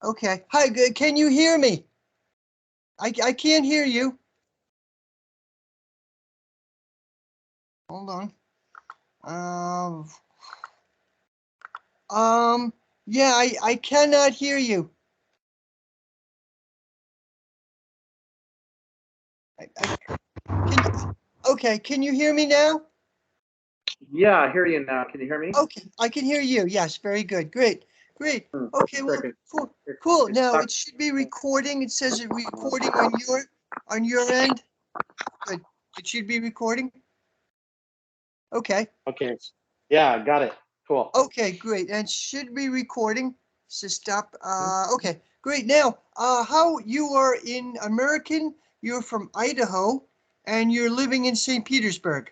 Okay. Hi, good. Can you hear me? I can't hear you. Hold on. Um, yeah, I cannot hear you. Okay, can you hear me now? Yeah, I hear you now. Can you hear me? Okay, I can hear you. Yes, very good. Great, great. Okay, well, Second. cool, cool. It's Now talk. it should be recording. It says it recording on your end. Good. It should be recording. Okay. Okay. Yeah, got it. Cool. Okay, great. And should be recording. So stop. Hmm? Okay, great. Now, how you are in American? You're from Idaho, and you're living in St. Petersburg.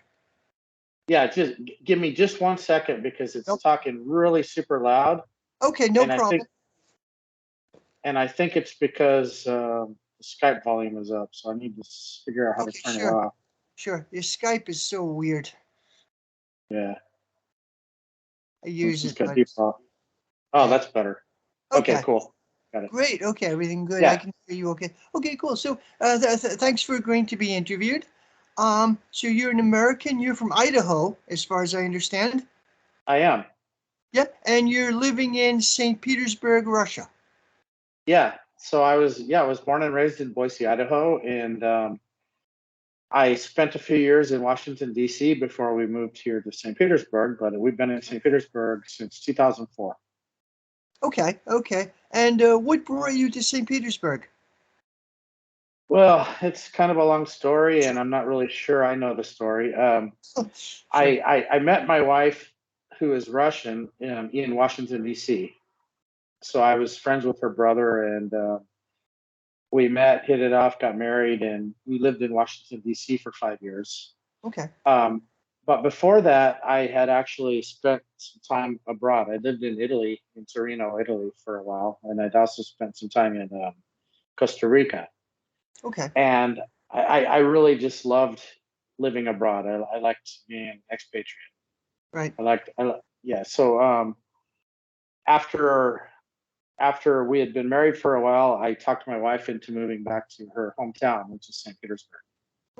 Yeah, just give me just 1 second because it's Nope. talking really super loud, Okay, no and I think problem. and I think it's because the Skype volume is up, so I need to figure out how to Okay, turn it sure, off. sure. Your Skype is so weird. Yeah, I let's use just it, go but default. Oh, yeah. that's better. Okay, Okay, cool. Got it. great. Okay, everything good. I Yeah, can hear you. Okay. Okay, cool. So, thanks for agreeing to be interviewed. So you're an American. You're from Idaho, as far as I understand. I am. Yeah, and you're living in St. Petersburg, Russia. Yeah. So I was born and raised in Boise, Idaho, and I spent a few years in Washington, D.C. before we moved here to St. Petersburg, but we've been in St. Petersburg since 2004. Okay, okay. And what brought you to St. Petersburg? Well, it's kind of a long story, and I'm not really sure I know the story. Sure. I met my wife, who is Russian, in Washington, D.C. So I was friends with her brother, and we met, hit it off, got married, and we lived in Washington, D.C. for 5 years. Okay. Um, but before that, I had actually spent some time abroad. I lived in Italy, in Torino, Italy, for a while, and I'd also spent some time in Costa Rica. Okay. And I really just loved living abroad. I liked being an expatriate. Right. Yeah. So after after we had been married for a while, I talked my wife into moving back to her hometown, which is St. Petersburg.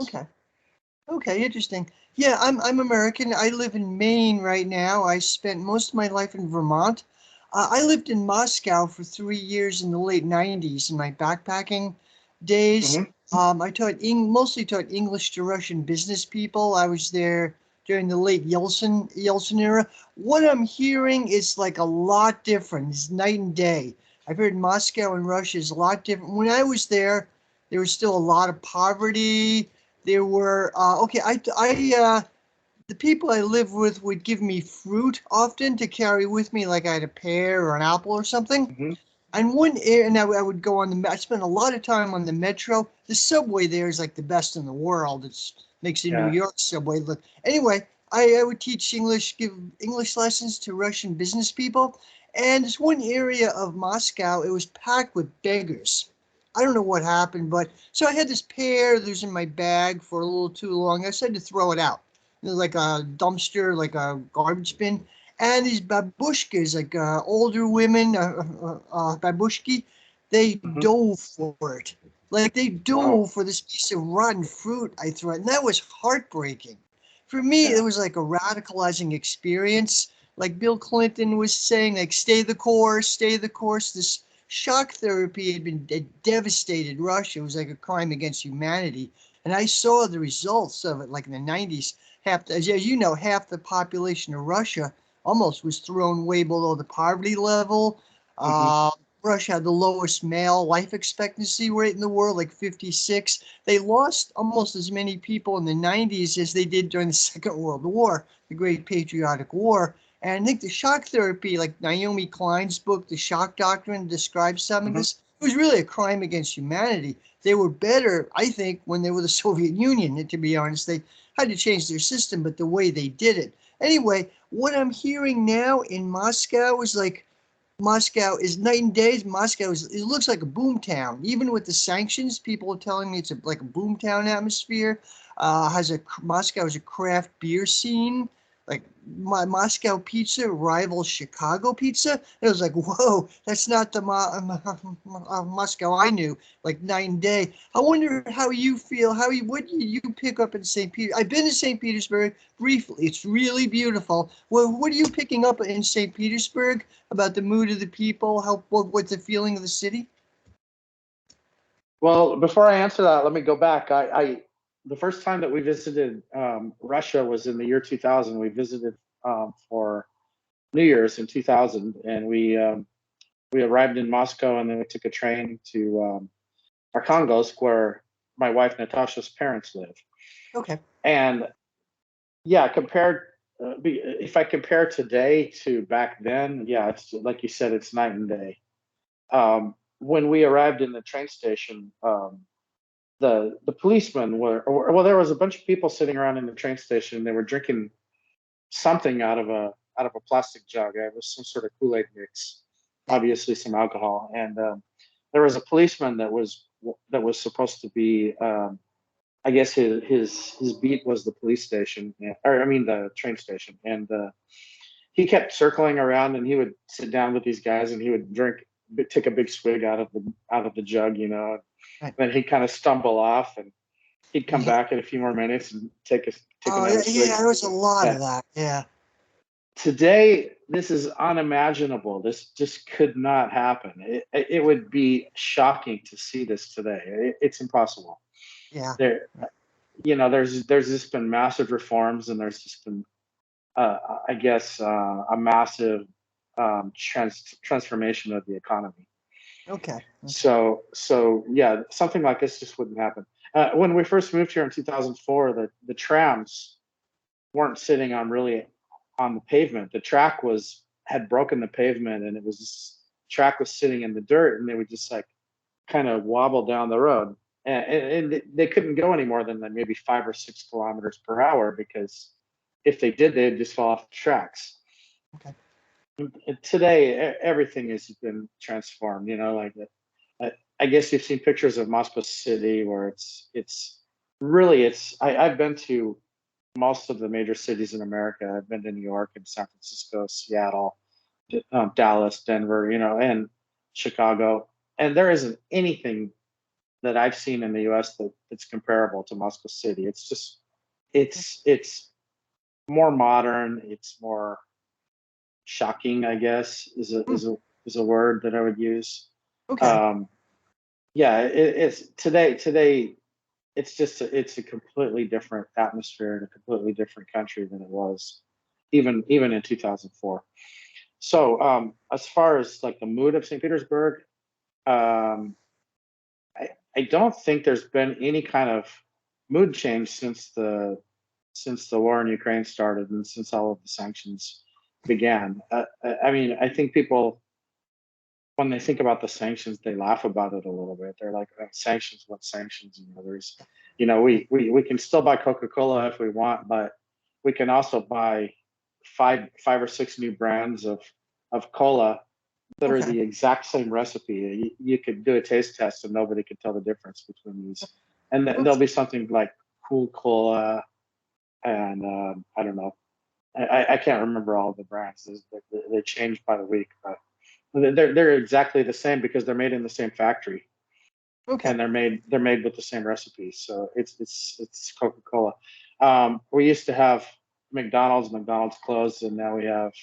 Okay. Okay. Interesting. Yeah, I'm American. I live in Maine right now. I spent most of my life in Vermont. I lived in Moscow for 3 years in the late '90s in my backpacking days. Hmm. I mostly taught English to Russian business people. I was there during the late Yeltsin era. What I'm hearing is like a lot different. It's night and day. I've heard Moscow and Russia is a lot different. When I was there was still a lot of poverty. There were okay. The people I lived with would give me fruit often to carry with me, like I had a pear or an apple or something. Hmm. And I would go on I spent a lot of time on the metro. The subway there is like the best in the world. It's makes the New Yeah. York subway look. Anyway, I would teach English, give English lessons to Russian business people. And this one area of Moscow, it was packed with beggars. I don't know what happened, but so I had this pear that was in my bag for a little too long. I said to throw it out. It was like a dumpster, like a garbage bin, and these babushkas, like older women, babushki, they Hmm. dove for it. Like they Wow. dove for this piece of rotten fruit I threw, and that was heartbreaking. For me, it Yeah. was like a radicalizing experience. Like Bill Clinton was saying, like stay the course, stay the course. This shock therapy had been it devastated Russia. It was like a crime against humanity, and I saw the results of it, like in the '90s. As you know, half the population of Russia almost was thrown way below the poverty level. Hmm. Uh, Russia had the lowest male life expectancy rate in the world, like 56. They lost almost as many people in the '90s as they did during the Second World War, the Great Patriotic War. And I think the shock therapy, like Naomi Klein's book, The Shock Doctrine, describes some of Hmm. this. It was really a crime against humanity. They were better, I think, when they were the Soviet Union, to be honest. They had to change their system, but the way they did it. Anyway, what I'm hearing now in Moscow is like Moscow is night and day. Moscow is it looks like a boom town. Even with the sanctions, people are telling me it's like a boom town atmosphere. Has a Moscow has a craft beer scene. Like my Moscow pizza rivals Chicago pizza. And it was like, whoa, that's not the Moscow I knew, like night and day. I wonder how you feel. What do you pick up in St. Peter? I've been to St. Petersburg briefly. It's really beautiful. Well, what are you picking up in St. Petersburg about the mood of the people? What's the feeling of the city? Well, before I answer that, let me go back. The first time that we visited Russia was in the year 2000. We visited for New Year's in 2000, and we arrived in Moscow, and then we took a train to Arkhangelsk, where my wife Natasha's parents live. Okay. And yeah, if I compare today to back then, yeah, it's like you said, it's night and day. When we arrived in the train station, the policemen well, there was a bunch of people sitting around in the train station. They were drinking something out of a plastic jug. It was some sort of Kool-Aid mix, obviously some alcohol. And there was a policeman that was supposed to be, I guess his beat was the police station, or I mean the train station, and he kept circling around, and he would sit down with these guys, and he would take a big swig out of the jug, Right. then he'd kind of stumble off, and he'd come Yeah. back in a few more minutes and take Oh, another swig. yeah, there was a lot Yeah. of that. Yeah. Today, this is unimaginable. This just could not happen. It would be shocking to see this today. It's impossible. Yeah. There, there's just been massive reforms, and there's just been, I guess, a massive transformation of the economy. Okay. So yeah, something like this just wouldn't happen. When we first moved here in 2004, the trams weren't sitting on the pavement. The track had broken the pavement, and track was sitting in the dirt, and they would just like kind of wobble down the road, and they couldn't go any more than like maybe 5 or 6 kilometers per hour, because if they did, they'd just fall off the tracks. Okay. And today, everything has been transformed. Like I guess you've seen pictures of Moscow City, where it's really I've been to most of the major cities in America. I've been to New York and San Francisco, Seattle, Dallas, Denver, and Chicago. And there isn't anything that I've seen in the U.S. that's comparable to Moscow City. It's more modern. It's more shocking, I guess, is a word that I would use. Okay. Yeah, it's today. It's a completely different atmosphere and a completely different country than it was even in 2004. So as far as like the mood of St. Petersburg, um, I don't think there's been any kind of mood change since the war in Ukraine started, and since all of the sanctions began. I mean, I think people, when they think about the sanctions, they laugh about it a little bit. They're like, sanctions, what sanctions? We can still buy Coca-Cola if we want, but we can also buy five or six new brands of cola that are Okay. the exact same recipe. You could do a taste test, and nobody could tell the difference between these. And there'll be something like Cool Cola, and I don't know. I can't remember all of the brands. They change by the week, but they're exactly the same, because they're made in the same factory, Okay. and they're made with the same recipes. So it's Coca-Cola. We used to have McDonald's. McDonald's closed, and now we have,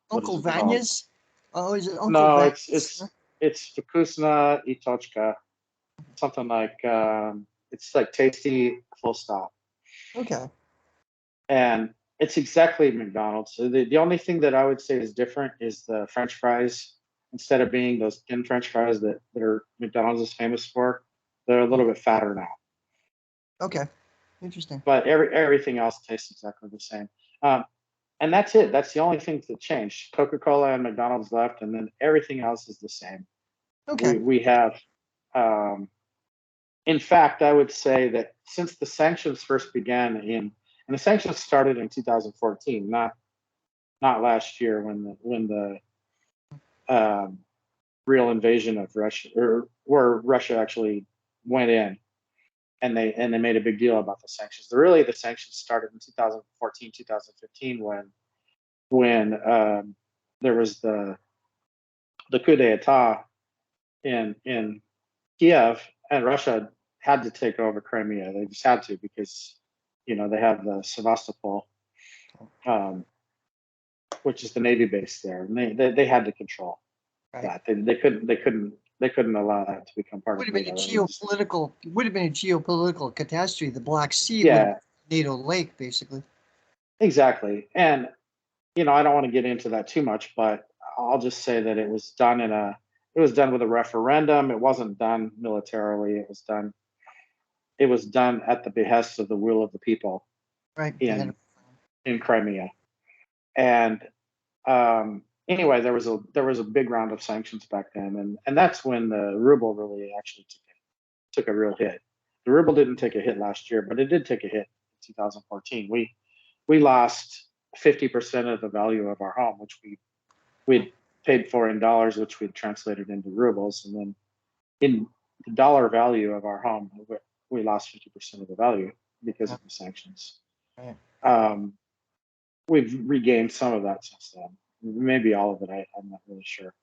what is Uncle it called? Vanya's? Oh, is it Uncle No, Vanya's? it's Vkusna i Tochka, something like, it's like tasty, full stop. Okay. And it's exactly McDonald's. So the only thing that I would say is different is the French fries. Instead of being those thin French fries that are McDonald's is famous for, they're a little bit fatter now. Okay. Interesting. But everything else tastes exactly the same. And that's it. That's the only thing that changed. Coca-Cola and McDonald's left, and then everything else is the same. Okay. We have, in fact, I would say that since the sanctions first began and the sanctions started in 2014, not last year, when the real invasion of Russia, or where Russia actually went in. and they made a big deal about the sanctions. The sanctions started in 2014, 2015 when there was the coup d'état in Kiev, and Russia had to take over Crimea. They just had to because they have the Sevastopol, which is the Navy base there, and they had to control that. They couldn't allow that to become part Would of have been a NATO. geopolitical catastrophe. The Black Sea would have Yeah, been NATO lake, basically. exactly. And I don't want to get into that too much, but I'll just say that it was done with a referendum. It wasn't done militarily. It was done at the behest of the will of the people Right. in Crimea. And anyway, there was a big round of sanctions back then, and that's when the ruble really actually took a real hit. The ruble didn't take a hit last year, but it did take a hit in 2014. We lost 50% of the value of our home, which we'd paid for in dollars, which we'd translated into rubles, and then in the dollar value of our home, we lost 50% of the value because of the sanctions. Right. We've regained some of that since then, maybe all of it. I'm not really sure.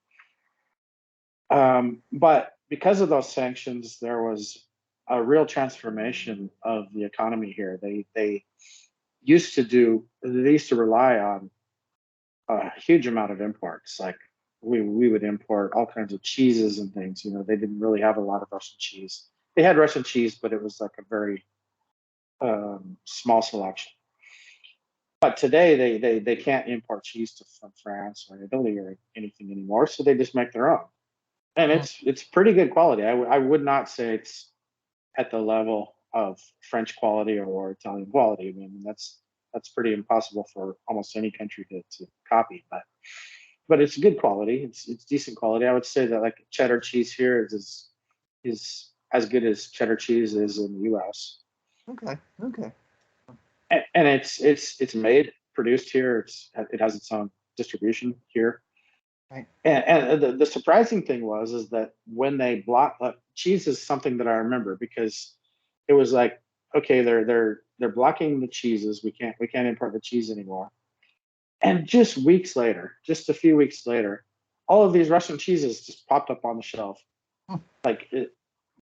But because of those sanctions, there was a real transformation of the economy here. They used to rely on a huge amount of imports. Like we would import all kinds of cheeses and things. They didn't really have a lot of Russian cheese. They had Russian cheese, but it was like a very small selection. But today they can't import cheese from France or Italy or anything anymore, so they just make their own, and it's pretty good quality. I would not say it's at the level of French quality or Italian quality. I mean, that's pretty impossible for almost any country to copy, but it's good quality. It's decent quality. I would say that like cheddar cheese here is as good as cheddar cheese is in the U.S. Okay. And it's produced here. It has its own distribution here. Right. And the surprising thing is that when they blocked cheese is something that I remember because it was like, okay, they're blocking the cheeses. We can't import the cheese anymore. And just a few weeks later, all of these Russian cheeses just popped up on the shelf, like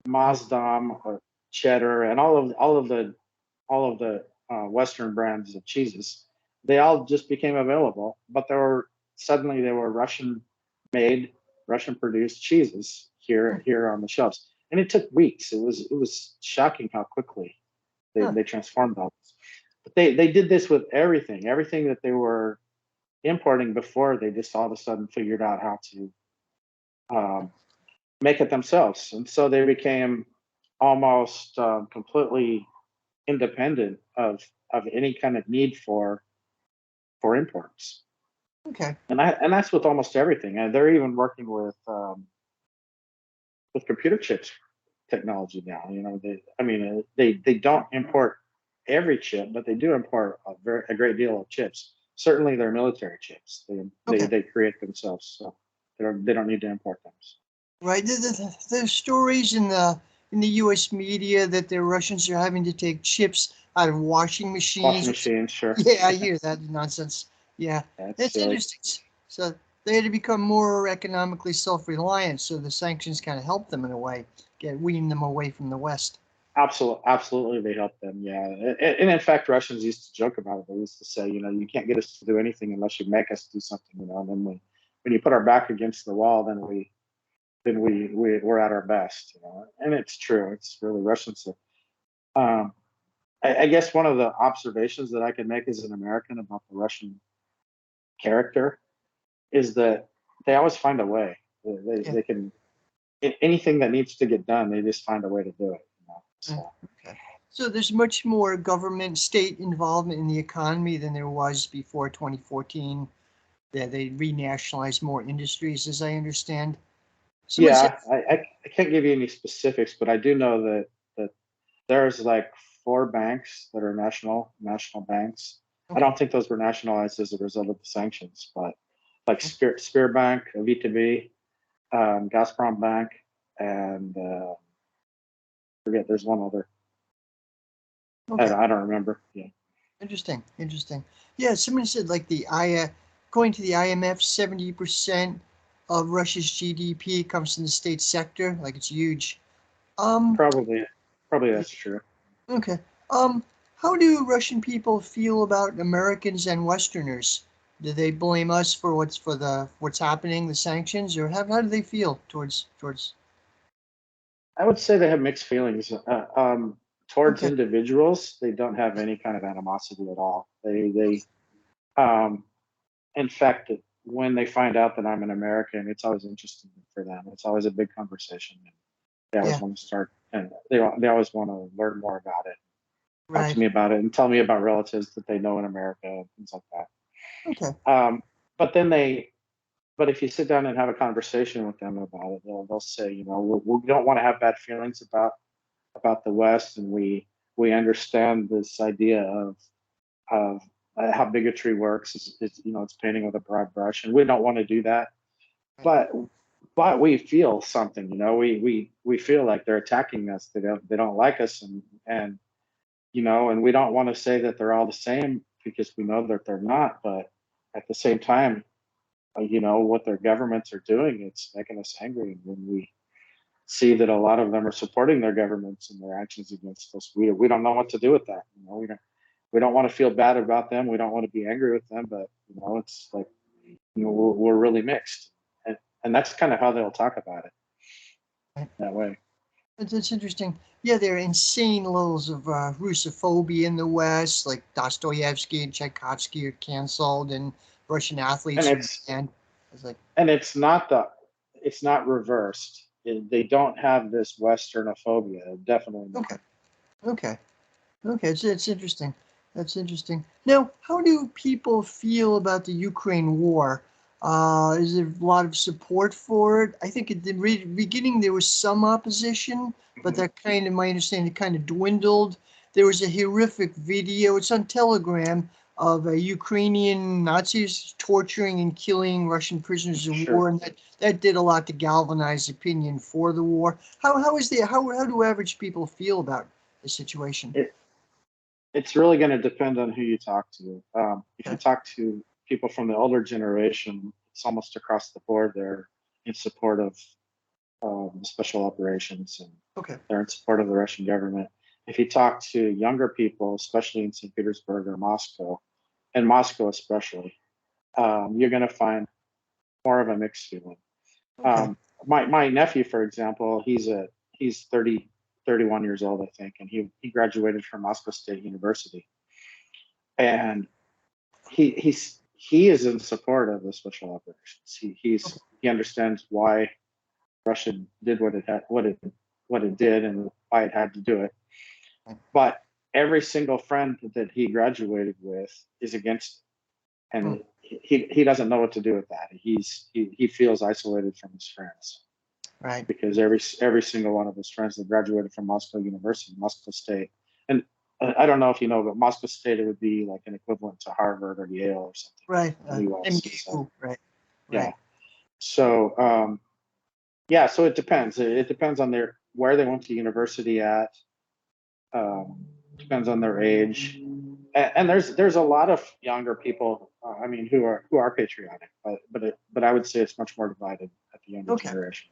Mazdam or cheddar and all of the Western brands of cheeses. They all just became available, but they were Russian made, Russian produced cheeses here on the shelves, and it took weeks. It was shocking how quickly they transformed all this. But they did this with everything that they were importing before. They just all of a sudden figured out how to make it themselves, and so they became almost completely independent of any kind of need for imports. Okay. And that's with almost everything. And they're even working with computer chips technology now. They don't import every chip, but they do import a great deal of chips. Certainly, their military chips. They create themselves, so they don't need to import them. Right. The stories in the U.S. media that the Russians are having to take chips out of washing machines. Washing machines, sure. Yeah, I hear that nonsense. Yeah, that's interesting. So they had to become more economically self-reliant. So the sanctions kind of helped them in a way, wean them away from the West. Absolutely, they help them. Yeah, and in fact, Russians used to joke about it. They used to say, you can't get us to do anything unless you make us do something. And then when you put our back against the wall, then we're at our best. And it's true. It's really Russians. I guess one of the observations that I can make as an American about the Russian character is that they always find a way. They can anything that needs to get done, they just find a way to do it. So. Okay. So there's much more government, state involvement in the economy than there was before 2014. That they renationalized more industries, as I understand. I can't give you any specifics, but I do know that there's like 4 banks that are national banks. Okay. I don't think those were nationalized as a result of the sanctions, but like Sberbank, VTB, Gazprom Bank, and forget there's one other. Okay. I don't remember. Yeah. Interesting. Interesting. Yeah, somebody said like according to the IMF, 70% of Russia's GDP comes from the state sector. Like it's huge. Um, Probably, probably that's true. okay. Um, how do Russian people feel about Americans and Westerners? Do they blame us for what's happening, the sanctions, or how do they feel towards? I would say they have mixed feelings towards Okay. individuals. They don't have any kind of animosity at all. Um, in fact, when they find out that I'm an American, it's always interesting for them. It's always a big conversation. And they always Yeah. want to start, and they always want to learn more about it, talk to Right. me about it, and tell me about relatives that they know in America, and things like Okay. that. But then but if you sit down and have a conversation with them about it, they'll say, you know, we don't want to have bad feelings about the West, and we understand this idea of how bigotry works. Is you know, it's painting with a broad brush, and we don't want to do that. Right. But we feel something, you know, we feel like they're attacking us. They don't like us, and you know, and we don't want to say that they're all the same because we know that they're not. But at the same time, you know, what their governments are doing, it's making us angry. And when we see that a lot of them are supporting their governments and their actions against us, we don't know what to do with that. You know, we don't want to feel bad about them. We don't want to be angry with them, but you know, it's like, you know, we're really mixed, and that's kind of how they'll talk about it Right. that way. That's interesting. Yeah, there are insane levels of Russophobia in the West, like Dostoevsky and Tchaikovsky are canceled, and Russian And athletes are banned. It's like, it's not it's not reversed. They don't have this Westernophobia. Definitely not. okay, okay, okay. It's interesting. That's interesting. Now, how do people feel about the Ukraine war? Is there a lot of support for it? I think at the beginning there was some opposition, but Mhm. that kind of, my understanding, kind of dwindled. There was a horrific video, it's on Telegram, of Ukrainian Nazis torturing and killing Russian prisoners of Sure. war, and that did a lot to galvanize opinion for the war. How do average people feel about the situation? It, it's really going to depend on who you talk to. If you Okay. talk to people from the older generation, it's almost across the board. They're in support of special operations, and Okay. they're in support of the Russian government. If you talk to younger people, especially in St. Petersburg or Moscow, and Moscow especially, you're going to find more of a mixed feeling. Okay. Um, my nephew, for example, he's 31 years old, I think, and he graduated from Moscow State University, and he is in support of the special operations. Okay. He understands why Russia did what it did and why it had to do it. But every single friend that he graduated with is against it, Hmm. and he doesn't know what to do with that. He feels isolated from his friends Right. because every single one of his friends that graduated from Moscow University, Moscow State, and I don't know if you know, but Moscow State, it would be like an equivalent to Harvard or Yale or something Right. in the U.S. So MDU. Right. yeah, Right. so yeah, so it depends. It depends on where they went to university at. Depends on their age, and there's a lot of younger people. I mean, who are patriotic, but I would say it's much more divided at the younger Okay. generation.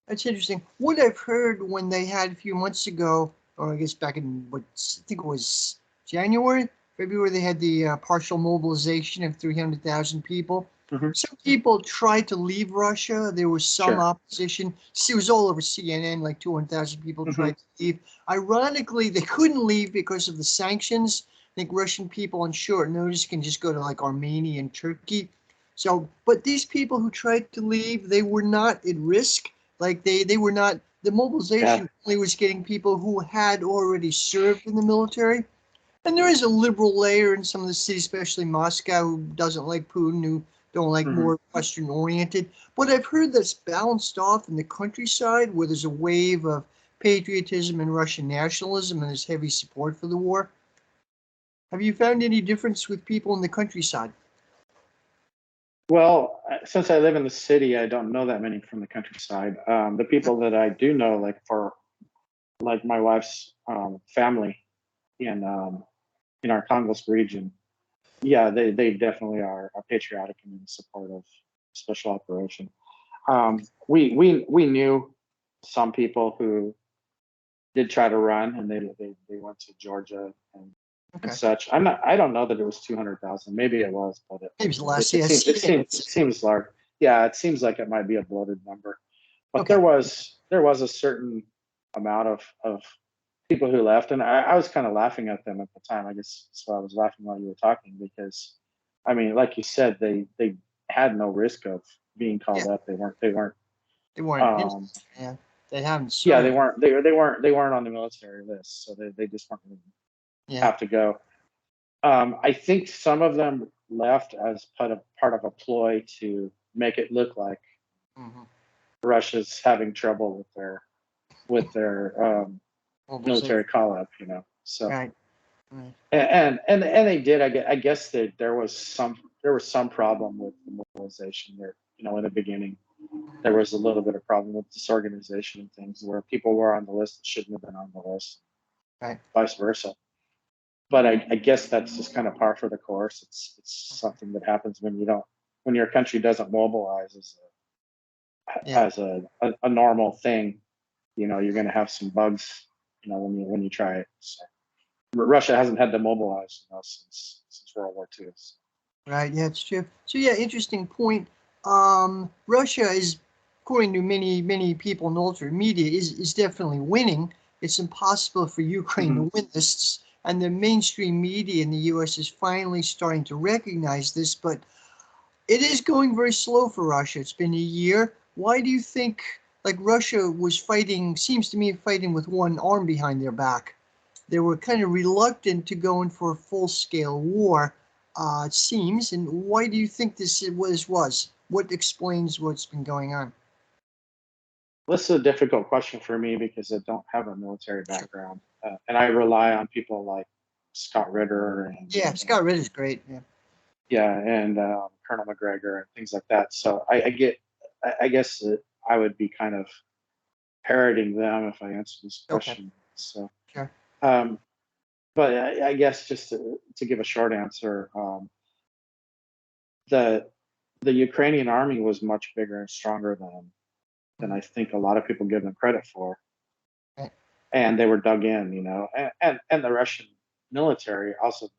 That's interesting. What I've heard when they had a few months ago, or I guess back in what I think it was January, February, they had the partial mobilization of 300,000 people. Hmm. Some people tried to leave Russia. There was some Sure. opposition. It was all over CNN, like 200,000 people Hmm. tried to leave. Ironically, they couldn't leave because of the sanctions. I think Russian people on short notice can just go to like Armenia and Turkey. So, but these people who tried to leave, they were not at risk. Like they were not, the Yeah. mobilization only was getting people who had already served in the military. And there is a liberal layer in some of the cities, especially Moscow, who doesn't like Putin, who don't like Hmm. more Western oriented. But I've heard that's balanced off in the countryside where there's a wave of patriotism and Russian nationalism and there's heavy support for the war. Have you found any difference with people in the countryside? Well, since I live in the city, I don't know that many from the countryside. The people that I do know, like my wife's family, in our Congress region, yeah, they definitely are patriotic and in support of special operation. We knew some people who did try to run, and they went to Georgia and Okay. such. I don't know that it was 200,000. Maybe it was, but Maybe it's less. it Yeah. seems it seems large. Yeah, it seems like it might be a bloated number. But Okay. there was a certain amount of people who left, and I was kind of laughing at them at the time. I guess that's why I was laughing while you were talking, because I mean, like you said, they had no risk of being Yeah. called up. They weren't. Um, Yeah. They haven't yeah, served. they weren't on the military list, so they just weren't going to Yeah. have to go. I think some of them left as part of a ploy to make it look like Mm-hmm. Russia's having trouble with their Mobilization. military call up, you know. So Right. Right. and they did. I guess that there was some problem with the mobilization there. You know, in the beginning, there was a little bit of problem with disorganization and things where people were on the list that shouldn't have been on the list, Right. vice versa. But I guess that's just kind of par for the course. It's something that happens when your country doesn't mobilize Yeah. as a normal thing. You know, you're going to have some bugs. You know, when you try it. So, Russia hasn't had to mobilize, you know, since World War II. So. Right. Yeah, it's true. So yeah, interesting point. Russia is, according to many people in ultra media, is definitely winning. It's impossible for Ukraine Mhm. to win this, and the mainstream media in the U.S. is finally starting to recognize this. But it is going very slow for Russia. It's been a year. Why do you think, like, Russia was fighting? Seems to me fighting with one arm behind their back. They were kind of reluctant to go in for a full-scale war, it seems. And why do you think this was? What explains what's been going on? This is a difficult question for me because I don't have a military Sure. background, and I rely on people like Scott Ritter Yeah, Scott Ritt is great. Yeah. yeah, and Colonel McGregor and things like that. So I guess that I would be kind of parroting them if I answer this Okay. question. So, Sure. um, but I guess just to give a short answer, the the Ukrainian army was much bigger and stronger than Mhm. I think a lot of people give them credit for, Right. and they were dug in, you know, and the Russian military also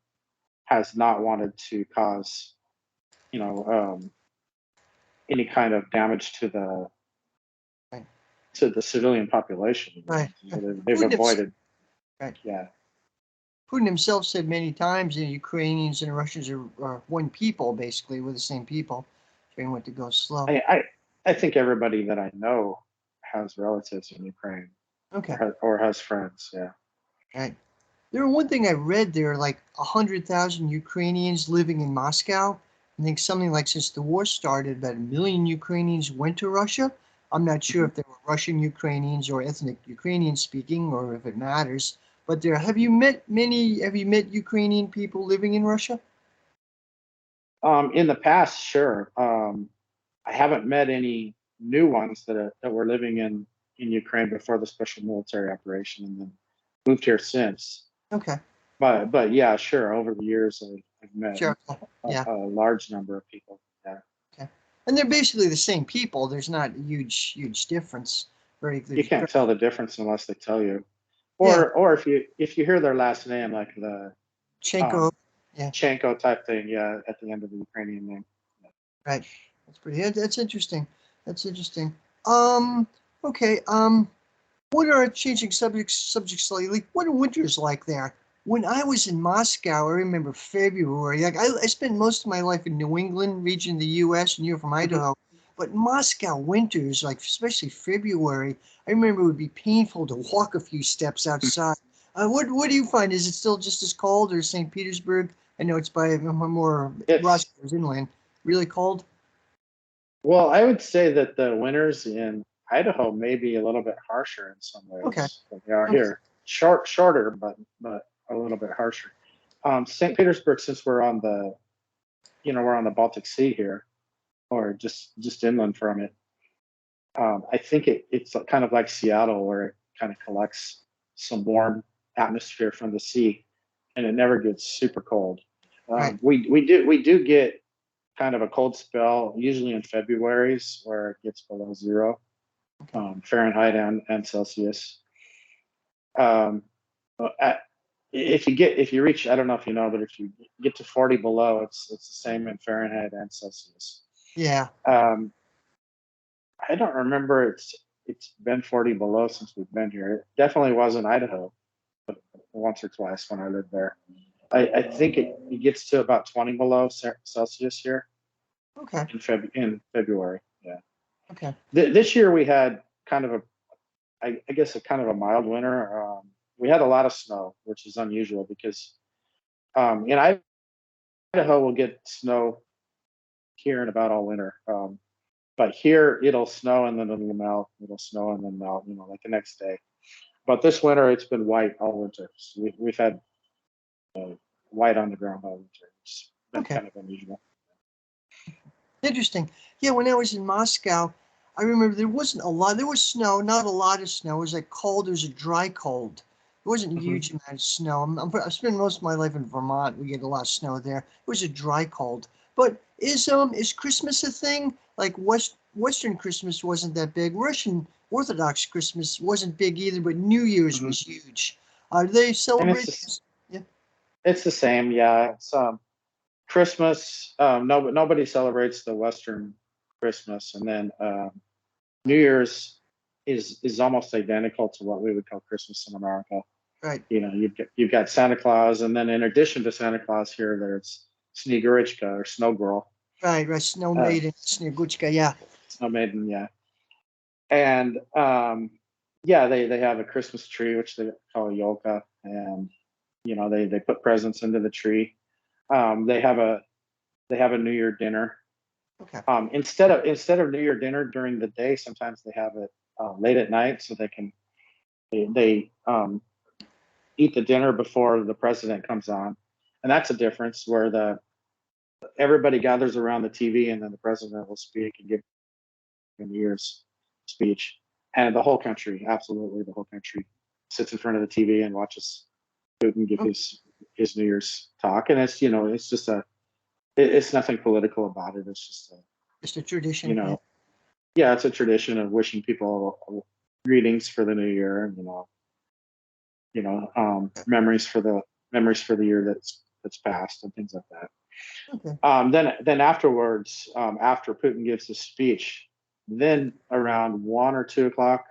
has not wanted to cause, you know, any kind of damage Right. to the civilian population. You Right. know, they've Putin himself, avoided, right. yeah. Putin himself said many times that Ukrainians and Russians are one people, basically. We're the same people. Trying what to go slow. I, I I think everybody that I know has relatives in Ukraine Okay. or has friends. Yeah. Right. There, one thing I read, there are like 100,000 Ukrainians living in Moscow. I think something like since the war started, about 1 million Ukrainians went to Russia. I'm not sure Mhm. if they were Russian Ukrainians or ethnic Ukrainian speaking, or if it matters. But there, have you met many? Have you met Ukrainian people living in Russia? In the past, sure. I haven't met any new ones that were living in Ukraine before the special military operation, and then moved here since. Okay, But yeah, sure. Over the years, I've met sure. Yeah. a large number of people. Yeah. Okay. And they're basically the same people. There's not a huge difference. Very You good. can't tell the difference unless they tell you, Yeah. or if you hear their last name, like the Chenko. um, Yeah. Chenko type thing, yeah, at the end of the Ukrainian name. Right. That's pretty. That's interesting. That's interesting. Um. Okay. What are changing subjects slightly? What are winters like there? When I was in Moscow, I remember February. Like I spent most of my life in New England region of the U.S. and you're from Mhm. Idaho, but Moscow winters, like especially February, I remember it would be painful to walk a few steps outside. What do you find? Is it still just as cold, or St. Petersburg? I know it's by more It's Russia's inland. Really cold. Well, I would say that the winters in Idaho may be a little bit harsher in some Okay. ways than they are Okay. here. Shorter, but a little bit harsher. St. Petersburg, since we're on the Baltic Sea here, or just inland from it. I think it's kind of like Seattle, where it kind of collects some warm atmosphere from the sea. and it never gets super cold. Right. We do get kind of a cold spell, usually in February's, where it gets below zero, Fahrenheit and Celsius. Um, at, if you reach, I don't know if you know, but if you get to 40 below, it's the same in Fahrenheit and Celsius. Yeah. I don't remember it's been 40 below since we've been here. It definitely was in Idaho, but once or twice when I lived there. I think it gets to about 20 below Celsius here Okay. in February. Yeah. Okay. This year we had kind of I guess a kind of a mild winter. We had a lot of snow, which is unusual because in Idaho we'll get snow here in about all winter. But here it'll snow and then it'll melt. It'll snow and then melt. Like the next day. But this winter it's been white all winter. So we've had white on the ground all winter. It's been Okay. kind of unusual. Interesting. Yeah, when I was in Moscow, I remember there wasn't a lot. There was snow, not a lot of snow. It was like cold. It was a dry cold. It wasn't a Mm-hmm. huge amount of snow. I spent most of my life in Vermont. We get a lot of snow there. It was a dry cold. But is Christmas a thing? Like Western Christmas wasn't that big. Russian Orthodox Christmas wasn't big either, but New Year's Mm-hmm. was huge. They And celebrate? Yeah. it's the same. Yeah. It's Christmas. Nobody celebrates the Western Christmas, and then New Year's is almost identical to what we would call Christmas in America. Right. You've got Santa Claus, and then in addition to Santa Claus here, there's Snegurочка or Snow Girl, Right. Right. Snow uh, Maiden, Sneguchka. Yeah. Snow Maiden, yeah. And yeah, they have a Christmas tree which they call a yolka, and they put presents into the tree. They have a New Year dinner. Okay. Instead of New Year dinner during the day, sometimes they have it late at night, so they eat the dinner before the president comes on, and that's a difference where everybody gathers around the TV, and then the president will speak and give a New Year's speech, and the whole country, absolutely the whole country, sits in front of the TV and watches Putin give Oh, his New Year's talk, and it's just it's nothing political about it. It's just just a you tradition. Yeah. know yeah, it's a tradition of wishing people greetings for the new year, and memories for the year that's passed and things like that. Okay. Then afterwards, after Putin gives his speech, then around 1 or 2 o'clock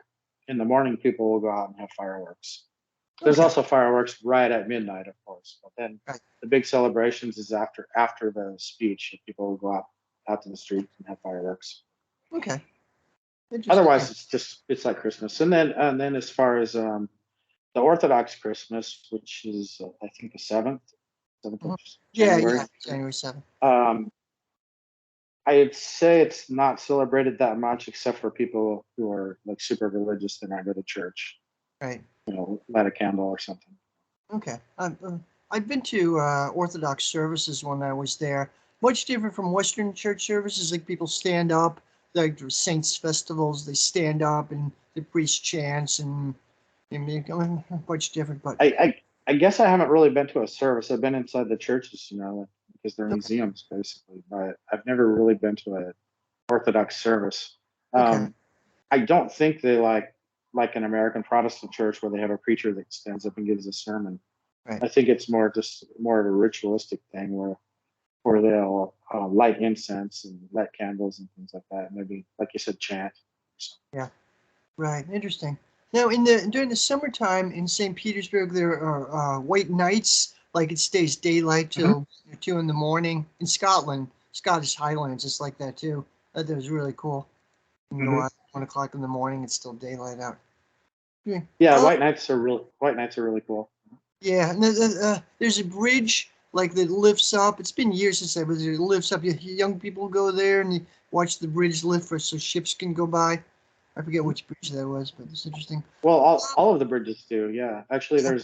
in the morning, people will go out and have fireworks. There's Okay. also fireworks right at midnight, of course, but then Right. the big celebrations is after the speech. People will go out to the streets and have fireworks. Okay. Interesting. Yeah. Otherwise, it's like Christmas. And then as far as the Orthodox Christmas, which is I think the seventh of Mhm. Yeah. January. Yeah. January 7th. Um, I'd say it's not celebrated that much, except for people who are like super religious and I go to church. Right. Light a candle or something. Okay. I've been to Orthodox services when I was there. Much different from Western church services. Like people stand up, like the saints festivals, they stand up and the priest chants and much different. But I guess I haven't really been to a service. I've been inside the churches, because they're okay. museums basically. But I've never really been to an Orthodox service. Okay. Um, I don't think they like an American Protestant church where they have a preacher that stands up and gives a sermon. Right. I think it's more of a ritualistic thing where they'll light incense and light candles and things like that. Maybe, like you said, chant. So, Yeah. Right. Interesting. Now, during the summertime in St. Petersburg, there are white nights. Like it stays daylight mhm, till 2 in the morning. In Scotland, Scottish Highlands, it's like that too. That was really cool. You can go mhm. out 1 o'clock in the morning. It's still daylight out. Yeah. Yeah, Oh, white nights are really cool. yeah. And there's a bridge like that lifts up. It's been years since I was there. It lifts up. Young people go there and you watch the bridge lift so ships can go by. I forget which bridge that was, but it's interesting. Well, all of the bridges do. Yeah, actually, Yeah.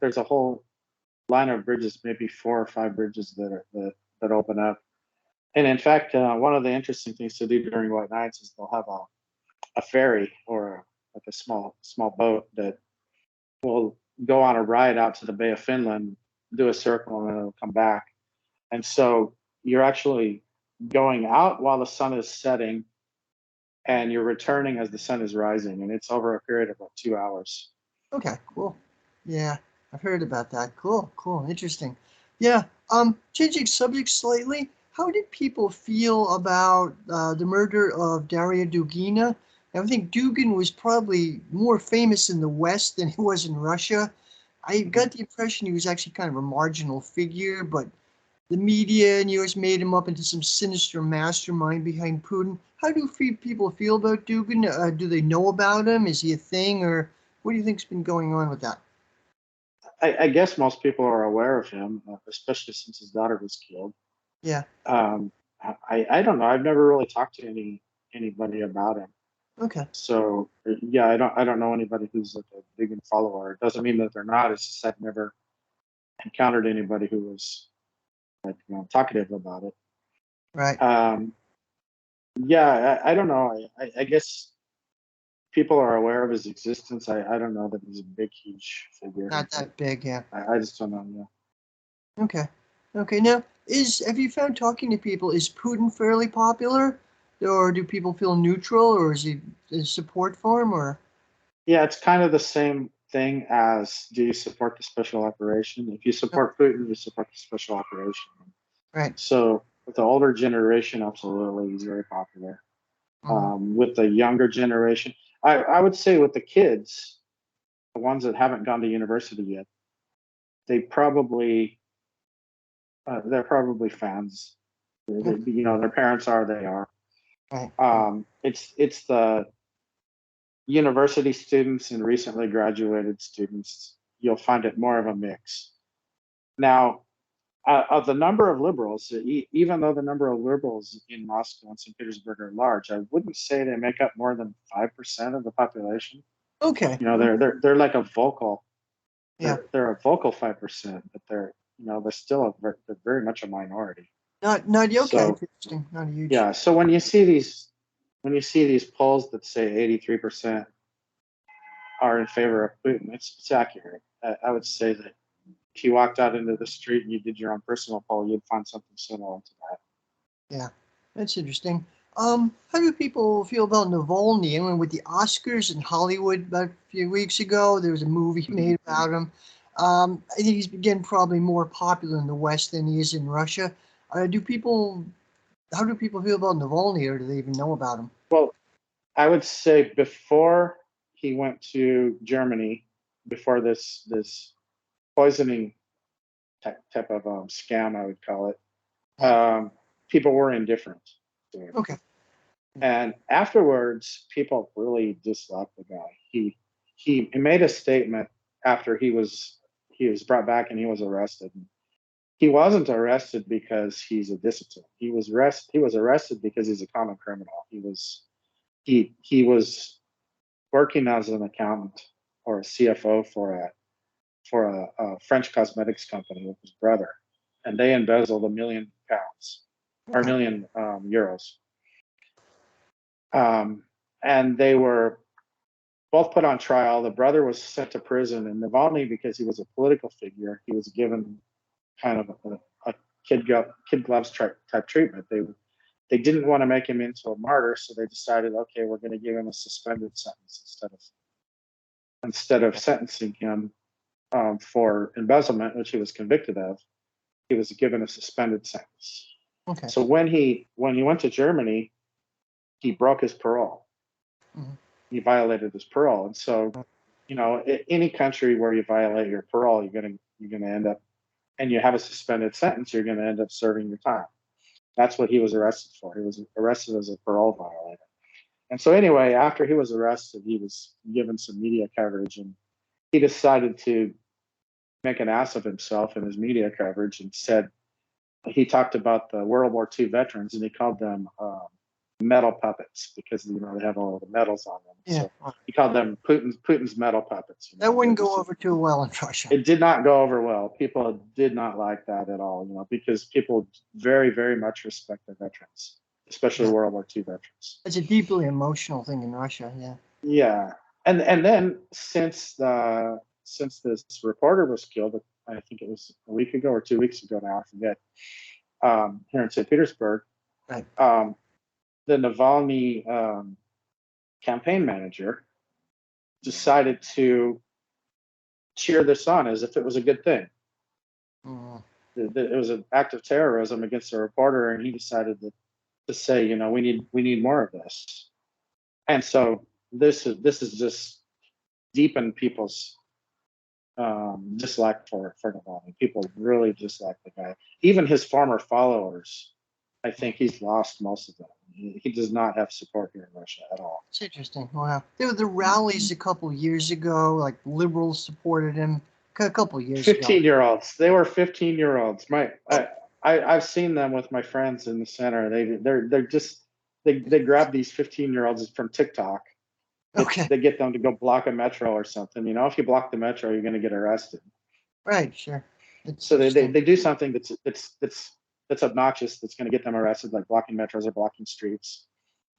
there's a whole line of bridges, maybe 4 or 5 bridges that open up. And in fact, one of the interesting things to do during white nights is they'll have a ferry or like a small boat that will go on a ride out to the Bay of Finland do a circle, and then it'll come back. And so you're actually going out while the sun is setting, and you're returning as the sun is rising, and it's over a period of about 2 hours. Okay, cool. Yeah, I've heard about that. Cool, cool, interesting. Yeah, changing subjects slightly, how did people feel about the murder of Daria Dugina? I think Dugin was probably more famous in the West than he was in Russia. I got the impression he was actually kind of a marginal figure, but the media in the US made him up into some sinister mastermind behind Putin. How do people feel about Dugin? Do they know about him? Is he a thing, or what do you think's been going on with that? I guess most people are aware of him, especially since his daughter was killed. Yeah. Um, I don't know. I've never really talked to anybody about him. Okay. So yeah, I don't know anybody who's like a big follower. It doesn't mean that they're not. It's just I've never encountered anybody who was like talkative about it. Right. Yeah, I don't know. I guess people are aware of his existence. I don't know that he's a big, huge figure. Not that big. Yeah. I just don't know. Yeah. Okay. Okay. Now, have you found talking to people, is Putin fairly popular, or do people feel neutral, or is support for him, or? Yeah, it's kind of the same thing as, do you support the special operation? If you support Putin, you support the special operation. Right. So with the older generation, absolutely, he's very popular. Mhm. With the younger generation, I would say with the kids, the ones that haven't gone to university yet, they probably they're probably fans. Their parents are, they are. Right. It's the university students and recently graduated students. You'll find it more of a mix. Now, of the number of liberals, even though the number of liberals in Moscow and St. Petersburg are large, I wouldn't say they make up more than 5% of the population. Okay. They're like a vocal. Yeah. They're a vocal 5%, but they're still they're very much a minority. Not okay. So Interesting. Not a huge. yeah, so when you see these polls that say 83% are in favor of Putin, it's accurate. I would say that if you walked out into the street and you did your own personal poll, you'd find something similar to that. Yeah, that's interesting. How do people feel about Navalny? I mean, with the Oscars in Hollywood about a few weeks ago, there was a movie Mhm. made about him. I think he's again probably more popular in the West than he is in Russia. Do people? How do people feel about Navalny, or do they even know about him? Well, I would say before he went to Germany, before this poisoning type of scam, I would call it, Yeah. people were indifferent to him. Okay. And afterwards, people really disliked the guy. He made a statement after he was brought back and he was arrested. He wasn't arrested because he's a dissident. He was arrested because he's a common criminal. He was working as an accountant or a CFO for a French cosmetics company with his brother, and they embezzled £1 million or a Okay. million euros. And they were both put on trial. The brother was sent to prison, and Navalny, because he was a political figure, he was given kind of a kid gloves type treatment. They didn't want to make him into a martyr, so they decided, okay, we're going to give him a suspended sentence instead of sentencing him for embezzlement, which he was convicted of. He was given a suspended sentence. Okay. So when he went to Germany, he broke his parole. Mhm. He violated his parole, and so any country where you violate your parole, you're gonna end up, and you have a suspended sentence, you're gonna end up serving your time. That's what he was arrested for. He was arrested as a parole violator. And so anyway, after he was arrested, he was given some media coverage, and he decided to make an ass of himself in his media coverage and said he talked about the World War II veterans, and he called them metal puppets because they have all the medals on them. Yeah. So he called them Putin's metal puppets. That wouldn't go over too well in Russia. It did not go over well. People did not like that at all, because people very, very much respect the veterans, especially Yeah. World War II veterans. It's a deeply emotional thing in Russia. Yeah. Yeah, and then since this reporter was killed, I think it was a week ago or 2 weeks ago now, I forget, here in St. Petersburg. Right. The Navalny campaign manager decided to cheer this on as if it was a good thing. Mm. It was an act of terrorism against a reporter, and he decided to say, we need more of this. And so this is just deepened people's dislike for Navalny. People really dislike the guy. Even his former followers, I think he's lost most of them. He does not have support here in Russia at all. It's interesting. Wow. There were the rallies a couple years ago, like liberals supported him a couple years ago. 15-year-olds. They were 15-year-olds. I've seen them with my friends in the center. They grab these 15-year-olds from TikTok. Okay. They get them to go block a metro or something. If you block the metro, you're going to get arrested. Right. Sure. So they do something that's obnoxious, that's going to get them arrested, like blocking metros or blocking streets.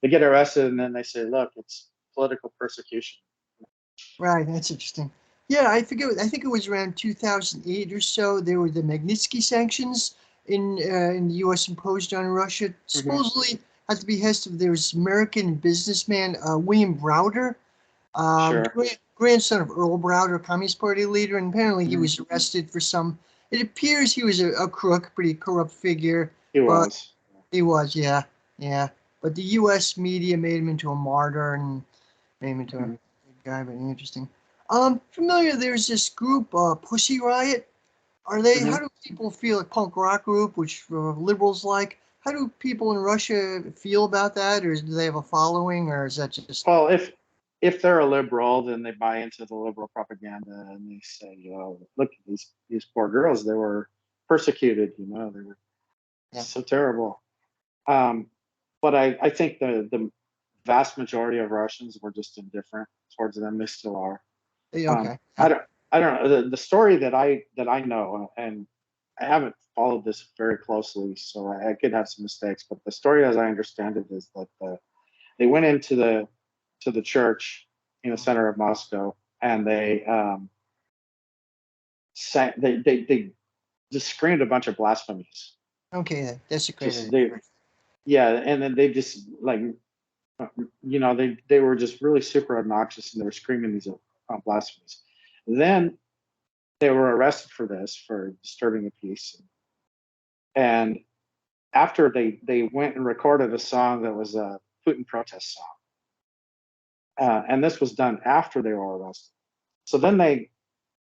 They get arrested, and then they say, "Look, it's political persecution." Right. That's interesting. Yeah, I forget. I think it was around 2008 or so. There were the Magnitsky sanctions in the U.S. imposed on Russia, supposedly at the behest of this American businessman William Browder, Sure. grandson of Earl Browder, Communist Party leader, and apparently he was arrested for some. It appears he was a crook, pretty corrupt figure. He was. He was, yeah. But the U.S. media made him into a martyr and made him into a good guy, but interesting. Familiar, there's this group, Pussy Riot. Are they, how do people feel, a punk rock group, which liberals like? How do people in Russia feel about that, or do they have a following, or is that just... Well, if they're a liberal, then they buy into the liberal propaganda, and they say, look at these poor girls, they were persecuted, they were so terrible. But I think the vast majority of Russians were just indifferent towards them. They still are. Okay. I don't know the story that I know, and I haven't followed this very closely, so I could have some mistakes. But the story, as I understand it, is that they went into the church in the center of Moscow, and they they just screamed a bunch of blasphemies. Okay, desecrated. And then they just they were just really super obnoxious, and they were screaming these blasphemies. Then they were arrested for disturbing the peace. And after they went and recorded a song that was a Putin protest song. And this was done after they were arrested. So then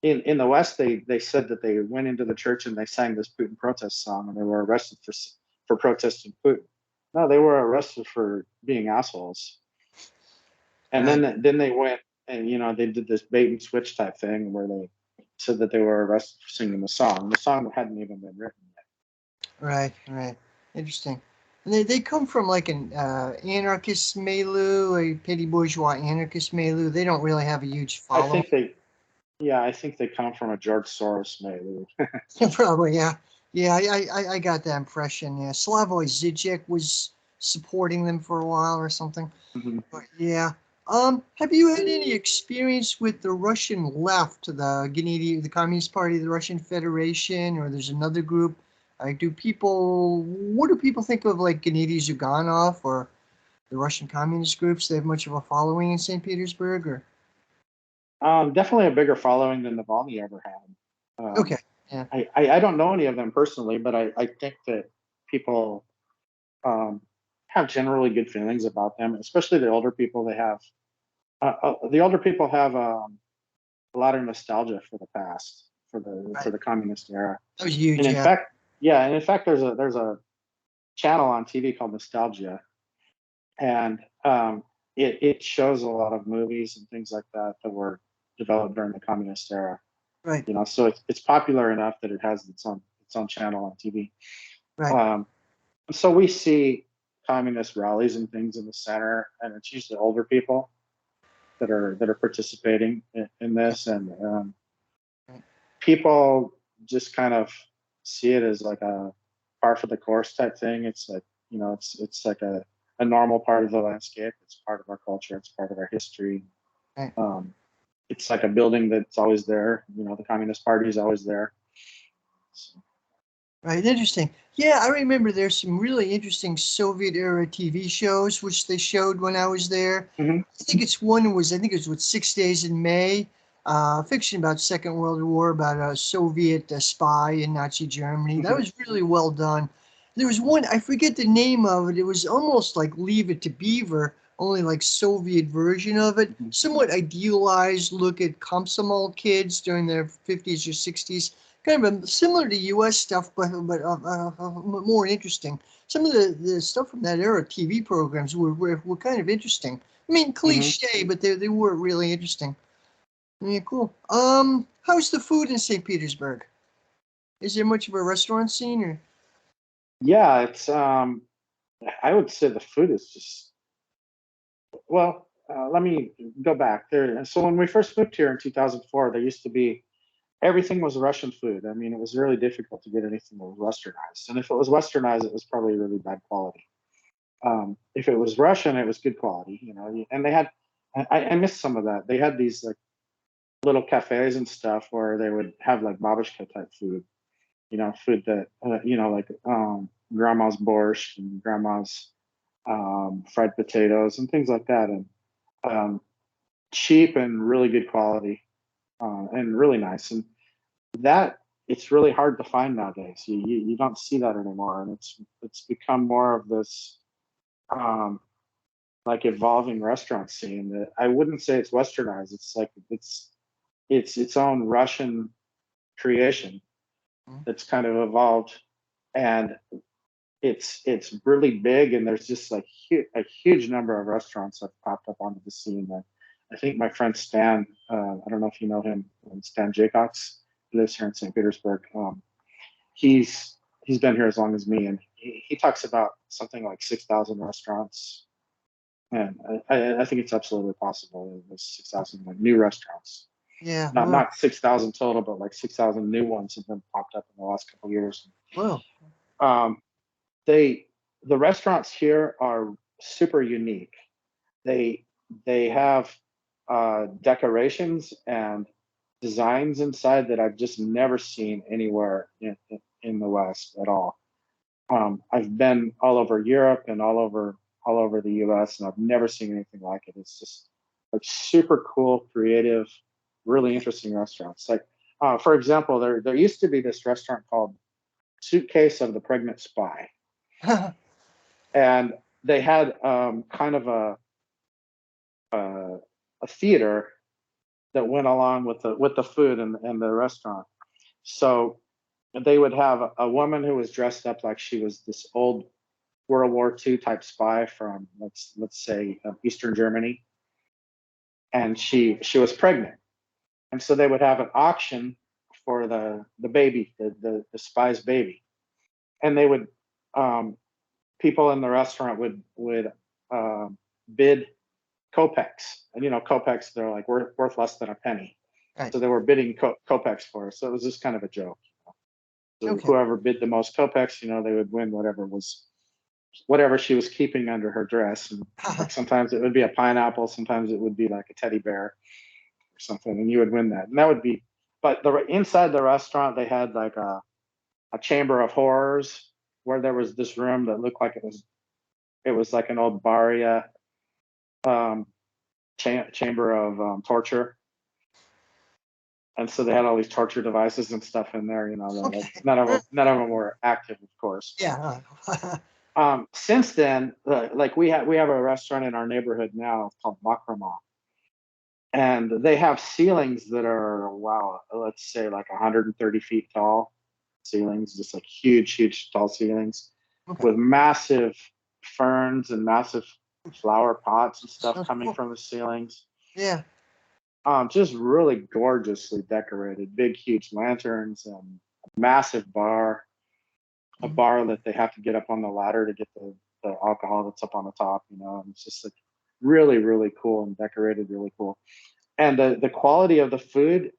in the West, they said that they went into the church and they sang this Putin protest song, and they were arrested for protesting Putin. No, they were arrested for being assholes. And then they went and they did this bait and switch type thing where they said that they were arrested for singing the song. The song hadn't even been written yet. Right. Interesting. And they come from like an anarchist milieu, a petty bourgeois anarchist milieu. They don't really have a huge following. I think they come from a George Soros milieu. Probably, yeah. Yeah, I got that impression. Yeah, Slavoj Žižek was supporting them for a while or something. But yeah. Have you had any experience with the Russian left, the Communist Party, the Russian Federation, or there's another group? What do people think of like Gennady Zyuganov or the Russian communist groups? They have much of a following in St. Petersburg, or? Definitely a bigger following than Navalny ever had. Okay. Yeah. I don't know any of them personally, but I think that people have generally good feelings about them, especially the older people. The older people have a lot of nostalgia for the past, for the communist era. That was huge. And in fact, there's a channel on TV called Nostalgia, and it shows a lot of movies and things like that were developed during the communist era. Right. So it's popular enough that it has its own channel on TV. Right. So we see communist rallies and things in the center, and it's usually older people that are participating in this, and people just kind of see it as like a par for the course type thing. It's like it's like a normal part of the landscape. It's part of our culture. It's part of our history. Right. It's like a building that's always there. The Communist Party is always there. So, Right, interesting. Yeah, I remember there's some really interesting Soviet era TV shows which they showed when I was there. mhm, I think I think it was with 6 Days in May, fiction about Second World War, about a Soviet spy in Nazi Germany. That mhm, was really well done. There was one, I forget the name of it. It was almost like Leave It to Beaver, only like Soviet version of it. mhm, Somewhat idealized look at Komsomol kids during their 50s or 60s, kind of similar to U.S. stuff, but more interesting. Some of the stuff from that era, TV programs, were kind of interesting. I mean, mhm. cliche, but they were really interesting. Yeah, cool. How's the food in St. Petersburg? Is there much of a restaurant scene, or? Yeah, it's I would say the food is just well. Let me go back there. So when we first moved here in 2004, there used to be everything was Russian food. I mean, it was really difficult to get anything that was westernized, and if it was westernized, it was probably really bad quality. If it was Russian, it was good quality, you know. And they had, I missed some of that. They had these like little cafes and stuff where they would have like babushka type food, you know, food that like grandma's borscht and grandma's fried potatoes and things like that, and um, cheap and really good quality and really nice. And that it's really hard to find nowadays. You don't see that anymore, and it's become more of this um, like evolving restaurant scene that I wouldn't say it's westernized. It's like it's its own Russian creation that's kind of evolved, and it's really big. And there's just like a huge number of restaurants that popped up onto the scene. That I think my friend Stan, I don't know if you know him, Stan Jaycox, he lives here in St. Petersburg. He's he's been here as long as me, and he talks about something like 6,000 restaurants. And I think it's absolutely possible. There's 6,000 like new restaurants, Yeah, not 6,000 total, but like 6,000 new ones have been popped up in the last couple of years. well, Um, they the restaurants here are super unique. They they have decorations and designs inside that I've just never seen anywhere in the West at all. I've been all over Europe and all over the U.S. and I've never seen anything like it. It's just like super cool, creative, really interesting restaurants. Like, for example, there used to be this restaurant called Suitcase of the Pregnant Spy, and they had kind of a a theater that went along with the food and the restaurant. So they would have a woman who was dressed up like she was this old World War II type spy from let's say Eastern Germany, and she was pregnant, and so they would have an auction for the baby, the spy's baby, and they would um, people in the restaurant would um, bid kopecks, and you know kopecks they're like worth less than a penny, right. so they were bidding kopecks for us. So it was just kind of a joke. So Okay. whoever bid the most kopecks, you know, they would win whatever she was keeping under her dress. And like sometimes it would be a pineapple, sometimes it would be like a teddy bear or something, and you would win that. And that would be, but inside the restaurant they had like a chamber of horrors where there was this room that looked like it was like an old Baria um, chamber of torture. And so they had all these torture devices and stuff in there, you know. Like Okay. none of them were active, of course. Yeah. Since then, like we have a restaurant in our neighborhood now called Makrama, and they have ceilings that are wow, let's say like 130 feet tall ceilings, just like huge tall ceilings Okay. with massive ferns and massive flower pots and stuff Sounds coming cool. from the ceilings. Yeah. Just really gorgeously decorated, big huge lanterns and a massive bar, a Mhm. bar that they have to get up on the ladder to get the alcohol that's up on the top, you know. And it's just like really cool and decorated really cool. And the quality of the food,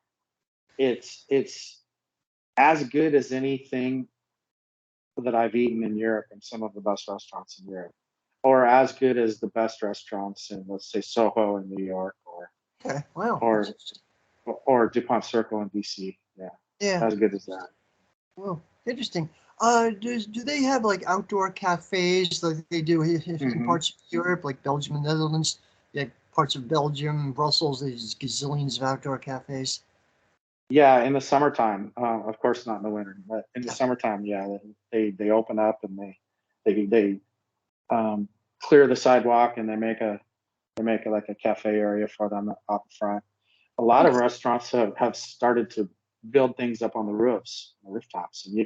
it's as good as anything that I've eaten in Europe in some of the best restaurants in Europe, or as good as the best restaurants in, let's say, Soho in New York, Okay. Wow. That's or interesting. or DuPont Circle in DC. Yeah. Yeah. as good as that. Well, interesting. Do they have like outdoor cafes like they do in Hmm. parts of Europe, like Belgium and Netherlands? Like parts of Belgium, Brussels, there's gazillions of outdoor cafes. Yeah, in the summertime, of course not in the winter, but in the Yeah. summertime, yeah, they open up and they um, clear the sidewalk and they make like a cafe area for them up front. A lot of Okay. restaurants have started to build things up on the roofs, the rooftops, and you